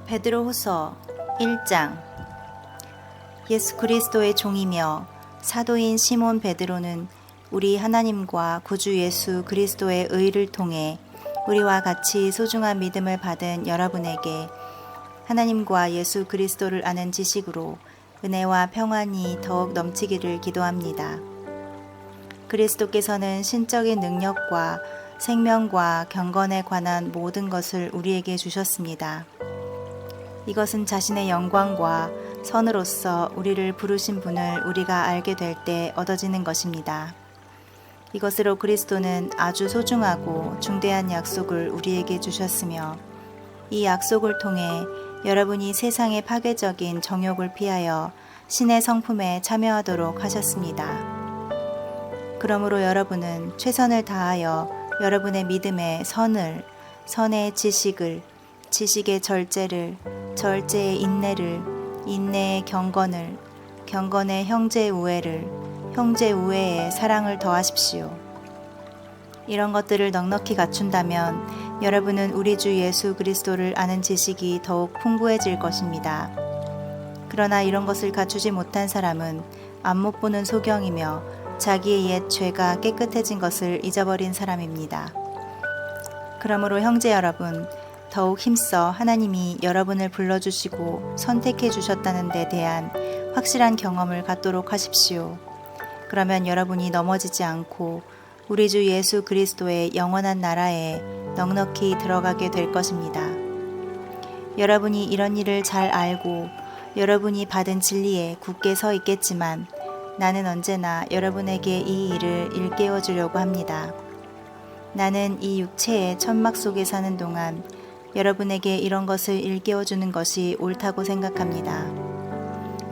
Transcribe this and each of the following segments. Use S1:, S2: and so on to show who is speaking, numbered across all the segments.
S1: 베드로후서 1장. 예수 그리스도의 종이며 사도인 시몬 베드로는 우리 하나님과 구주 예수 그리스도의 의를 통해 우리와 같이 소중한 믿음을 받은 여러분에게 하나님과 예수 그리스도를 아는 지식으로 은혜와 평안이 더욱 넘치기를 기도합니다. 그리스도께서는 신적인 능력과 생명과 경건에 관한 모든 것을 우리에게 주셨습니다. 이것은 자신의 영광과 선으로서 우리를 부르신 분을 우리가 알게 될 때 얻어지는 것입니다. 이것으로 그리스도는 아주 소중하고 중대한 약속을 우리에게 주셨으며 이 약속을 통해 여러분이 세상의 파괴적인 정욕을 피하여 신의 성품에 참여하도록 하셨습니다. 그러므로 여러분은 최선을 다하여 여러분의 믿음의 선을, 선의 지식을, 지식의 절제를, 절제의 인내를, 인내의 경건을, 경건의 형제 우애를, 형제 우애에 사랑을 더하십시오. 이런 것들을 넉넉히 갖춘다면 여러분은 우리 주 예수 그리스도를 아는 지식이 더욱 풍부해질 것입니다. 그러나 이런 것을 갖추지 못한 사람은 앞못 보는 소경이며 자기의 옛 죄가 깨끗해진 것을 잊어버린 사람입니다. 그러므로 형제 여러분, 더욱 힘써 하나님이 여러분을 불러주시고 선택해 주셨다는 데 대한 확실한 경험을 갖도록 하십시오. 그러면 여러분이 넘어지지 않고 우리 주 예수 그리스도의 영원한 나라에 넉넉히 들어가게 될 것입니다. 여러분이 이런 일을 잘 알고 여러분이 받은 진리에 굳게 서 있겠지만 나는 언제나 여러분에게 이 일을 일깨워 주려고 합니다. 나는 이 육체의 천막 속에 사는 동안 여러분에게 이런 것을 일깨워 주는 것이 옳다고 생각합니다.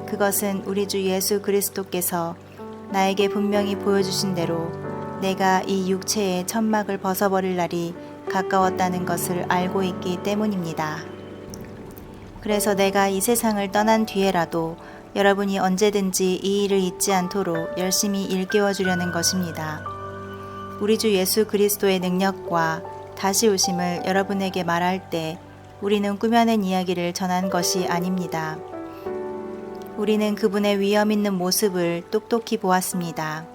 S1: 그것은 우리 주 예수 그리스도께서 나에게 분명히 보여주신 대로 내가 이 육체의 천막을 벗어버릴 날이 가까웠다는 것을 알고 있기 때문입니다. 그래서 내가 이 세상을 떠난 뒤에라도 여러분이 언제든지 이 일을 잊지 않도록 열심히 일깨워 주려는 것입니다. 우리 주 예수 그리스도의 능력과 다시 오심을 여러분에게 말할 때 우리는 꾸며낸 이야기를 전한 것이 아닙니다. 우리는 그분의 위엄 있는 모습을 똑똑히 보았습니다.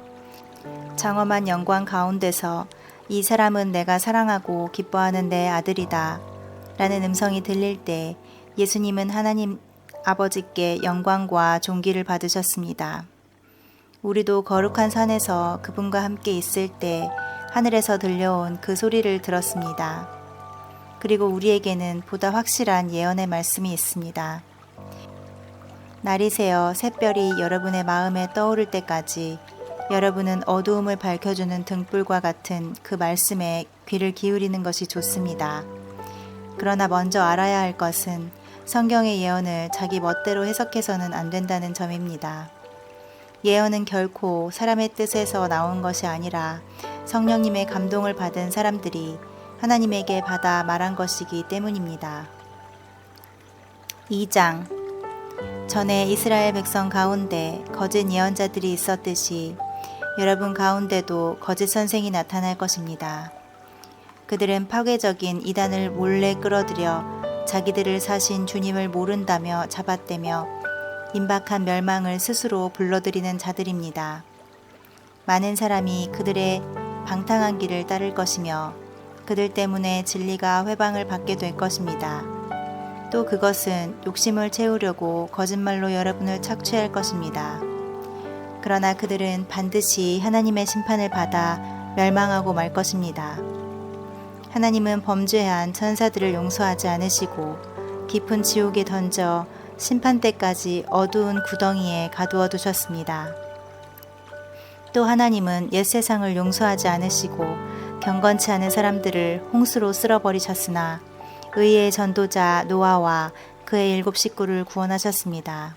S1: 장엄한 영광 가운데서 이 사람은 내가 사랑하고 기뻐하는 내 아들이다 라는 음성이 들릴 때 예수님은 하나님 아버지께 영광과 존귀를 받으셨습니다. 우리도 거룩한 산에서 그분과 함께 있을 때 하늘에서 들려온 그 소리를 들었습니다. 그리고 우리에게는 보다 확실한 예언의 말씀이 있습니다. 날이 새어 샛별이 여러분의 마음에 떠오를 때까지 여러분은 어두움을 밝혀주는 등불과 같은 그 말씀에 귀를 기울이는 것이 좋습니다. 그러나 먼저 알아야 할 것은 성경의 예언을 자기 멋대로 해석해서는 안 된다는 점입니다. 예언은 결코 사람의 뜻에서 나온 것이 아니라 성령님의 감동을 받은 사람들이 하나님에게 받아 말한 것이기 때문입니다. 2장. 전에 이스라엘 백성 가운데 거짓 예언자들이 있었듯이 여러분 가운데도 거짓 선생이 나타날 것입니다. 그들은 파괴적인 이단을 몰래 끌어들여 자기들을 사신 주님을 모른다며 잡아떼며 임박한 멸망을 스스로 불러들이는 자들입니다. 많은 사람이 그들의 방탕한 길을 따를 것이며 그들 때문에 진리가 회방을 받게 될 것입니다. 또 그것은 욕심을 채우려고 거짓말로 여러분을 착취할 것입니다. 그러나 그들은 반드시 하나님의 심판을 받아 멸망하고 말 것입니다. 하나님은 범죄한 천사들을 용서하지 않으시고 깊은 지옥에 던져 심판 때까지 어두운 구덩이에 가두어 두셨습니다. 또 하나님은 옛 세상을 용서하지 않으시고 경건치 않은 사람들을 홍수로 쓸어버리셨으나 의의 전도자 노아와 그의 7 식구를 구원하셨습니다.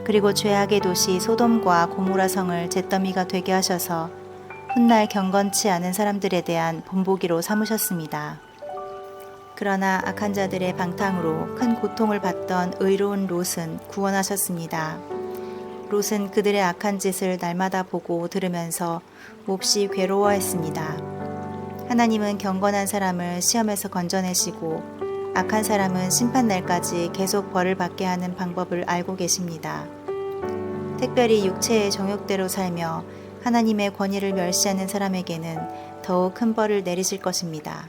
S1: 그리고 죄악의 도시 소돔과 고모라 성을 잿더미가 되게 하셔서 훗날 경건치 않은 사람들에 대한 본보기로 삼으셨습니다. 그러나 악한 자들의 방탕으로 큰 고통을 받던 의로운 롯은 구원하셨습니다. 롯은 그들의 악한 짓을 날마다 보고 들으면서 몹시 괴로워했습니다. 하나님은 경건한 사람을 시험에서 건져내시고 악한 사람은 심판날까지 계속 벌을 받게 하는 방법을 알고 계십니다. 특별히 육체의 정욕대로 살며 하나님의 권위를 멸시하는 사람에게는 더욱 큰 벌을 내리실 것입니다.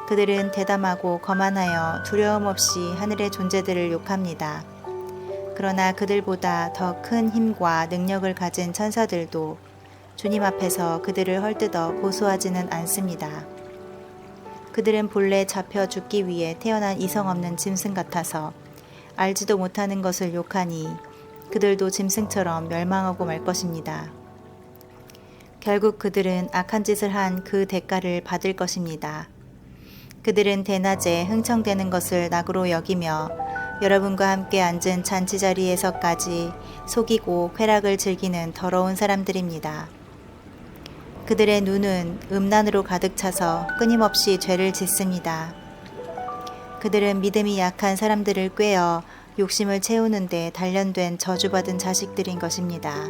S1: 그들은 대담하고 거만하여 두려움 없이 하늘의 존재들을 욕합니다. 그러나 그들보다 더 큰 힘과 능력을 가진 천사들도 주님 앞에서 그들을 헐뜯어 고소하지는 않습니다. 그들은 본래 잡혀 죽기 위해 태어난 이성 없는 짐승 같아서 알지도 못하는 것을 욕하니 그들도 짐승처럼 멸망하고 말 것입니다. 결국 그들은 악한 짓을 한 그 대가를 받을 것입니다. 그들은 대낮에 흥청대는 것을 낙으로 여기며 여러분과 함께 앉은 잔치 자리에서까지 속이고 쾌락을 즐기는 더러운 사람들입니다. 그들의 눈은 음란으로 가득 차서 끊임없이 죄를 짓습니다. 그들은 믿음이 약한 사람들을 꾀어 욕심을 채우는데 단련된 저주받은 자식들인 것입니다.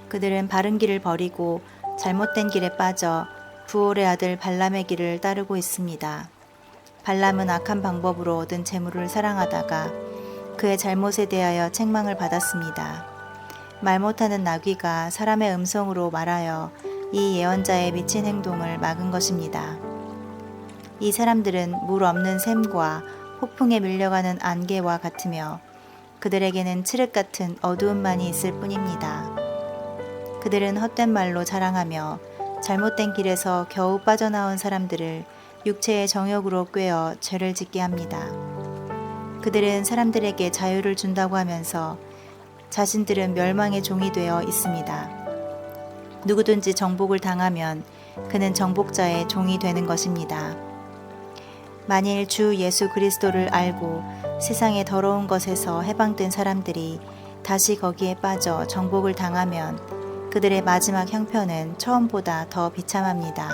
S1: 그들은 바른 길을 버리고 잘못된 길에 빠져 부올의 아들 발람의 길을 따르고 있습니다. 발람은 악한 방법으로 얻은 재물을 사랑하다가 그의 잘못에 대하여 책망을 받았습니다. 말 못하는 나귀가 사람의 음성으로 말하여 이 예언자의 미친 행동을 막은 것입니다. 이 사람들은 물 없는 샘과 폭풍에 밀려가는 안개와 같으며 그들에게는 칠흑 같은 어두움만이 있을 뿐입니다. 그들은 헛된 말로 자랑하며 잘못된 길에서 겨우 빠져나온 사람들을 육체의 정욕으로 꾀어 죄를 짓게 합니다. 그들은 사람들에게 자유를 준다고 하면서 자신들은 멸망의 종이 되어 있습니다. 누구든지 정복을 당하면 그는 정복자의 종이 되는 것입니다. 만일 주 예수 그리스도를 알고 세상의 더러운 것에서 해방된 사람들이 다시 거기에 빠져 정복을 당하면 그들의 마지막 형편은 처음보다 더 비참합니다.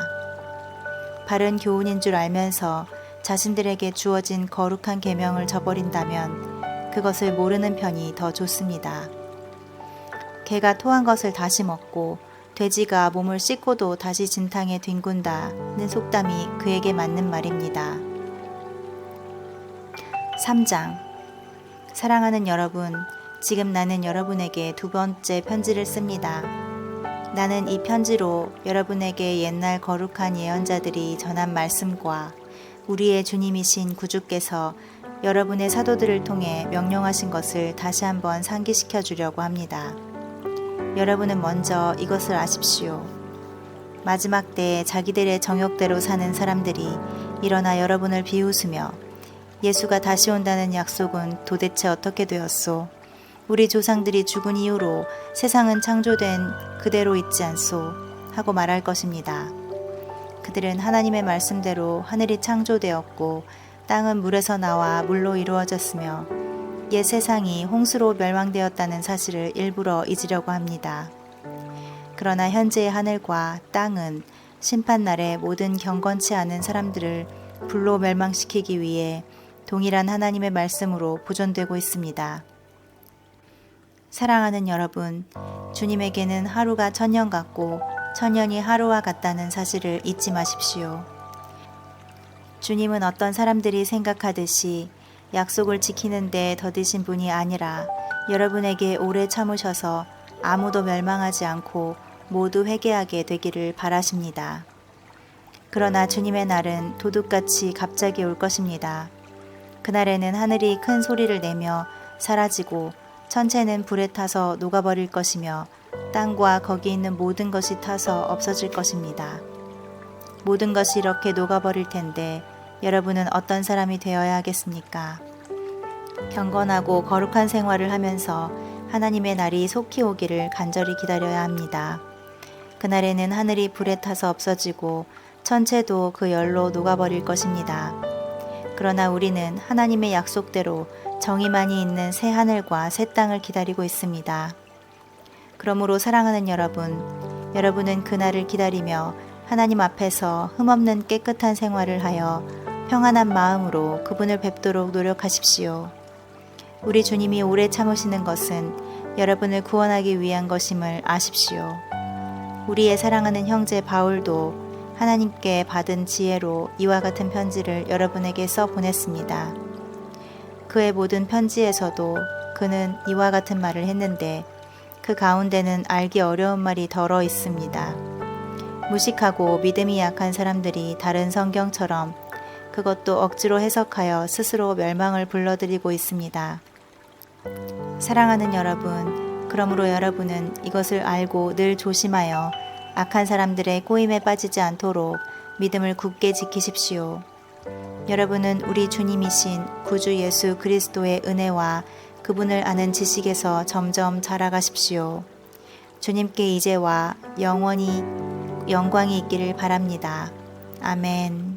S1: 바른 교훈인 줄 알면서 자신들에게 주어진 거룩한 계명을 저버린다면 그것을 모르는 편이 더 좋습니다. 개가 토한 것을 다시 먹고 돼지가 몸을 씻고도 다시 진탕에 뒹군다는 속담이 그에게 맞는 말입니다. 3장. 사랑하는 여러분, 지금 나는 여러분에게 두 번째 편지를 씁니다. 나는 이 편지로 여러분에게 옛날 거룩한 예언자들이 전한 말씀과 우리의 주님이신 구주께서 여러분의 사도들을 통해 명령하신 것을 다시 한번 상기시켜 주려고 합니다. 여러분은 먼저 이것을 아십시오. 마지막 때에 자기들의 정욕대로 사는 사람들이 일어나 여러분을 비웃으며 예수가 다시 온다는 약속은 도대체 어떻게 되었소? 우리 조상들이 죽은 이후로 세상은 창조된 그대로 있지 않소? 하고 말할 것입니다. 그들은 하나님의 말씀대로 하늘이 창조되었고 땅은 물에서 나와 물로 이루어졌으며 옛 세상이 홍수로 멸망되었다는 사실을 일부러 잊으려고 합니다. 그러나 현재의 하늘과 땅은 심판날에 모든 경건치 않은 사람들을 불로 멸망시키기 위해 동일한 하나님의 말씀으로 보존되고 있습니다. 사랑하는 여러분, 주님에게는 하루가 천년 같고 천년이 하루와 같다는 사실을 잊지 마십시오. 주님은 어떤 사람들이 생각하듯이 약속을 지키는데 더디신 분이 아니라 여러분에게 오래 참으셔서 아무도 멸망하지 않고 모두 회개하게 되기를 바라십니다. 그러나 주님의 날은 도둑같이 갑자기 올 것입니다. 그날에는 하늘이 큰 소리를 내며 사라지고 천체는 불에 타서 녹아버릴 것이며 땅과 거기 있는 모든 것이 타서 없어질 것입니다. 모든 것이 이렇게 녹아버릴 텐데 여러분은 어떤 사람이 되어야 하겠습니까? 경건하고 거룩한 생활을 하면서 하나님의 날이 속히 오기를 간절히 기다려야 합니다. 그날에는 하늘이 불에 타서 없어지고 천체도 그 열로 녹아버릴 것입니다. 그러나 우리는 하나님의 약속대로 정의만이 있는 새 하늘과 새 땅을 기다리고 있습니다. 그러므로 사랑하는 여러분, 여러분은 그날을 기다리며 하나님 앞에서 흠없는 깨끗한 생활을 하여 평안한 마음으로 그분을 뵙도록 노력하십시오. 우리 주님이 오래 참으시는 것은 여러분을 구원하기 위한 것임을 아십시오. 우리의 사랑하는 형제 바울도 하나님께 받은 지혜로 이와 같은 편지를 여러분에게 써 보냈습니다. 그의 모든 편지에서도 그는 이와 같은 말을 했는데 그 가운데는 알기 어려운 말이 덜어 있습니다. 무식하고 믿음이 약한 사람들이 다른 성경처럼 그것도 억지로 해석하여 스스로 멸망을 불러들이고 있습니다. 사랑하는 여러분, 그러므로 여러분은 이것을 알고 늘 조심하여 악한 사람들의 꼬임에 빠지지 않도록 믿음을 굳게 지키십시오. 여러분은 우리 주님이신 구주 예수 그리스도의 은혜와 그분을 아는 지식에서 점점 자라가십시오. 주님께 이제와 영원히 영광이 있기를 바랍니다. 아멘.